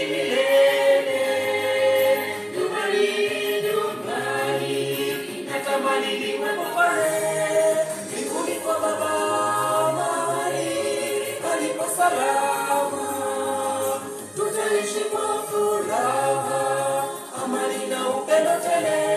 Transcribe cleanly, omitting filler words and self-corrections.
milele. Nyumbani, nyumbani, natamani niwepo pale, mbinguni kwa Baba, mahali palipo salama. Tutaishi kwa furaha, amani na upendo tele.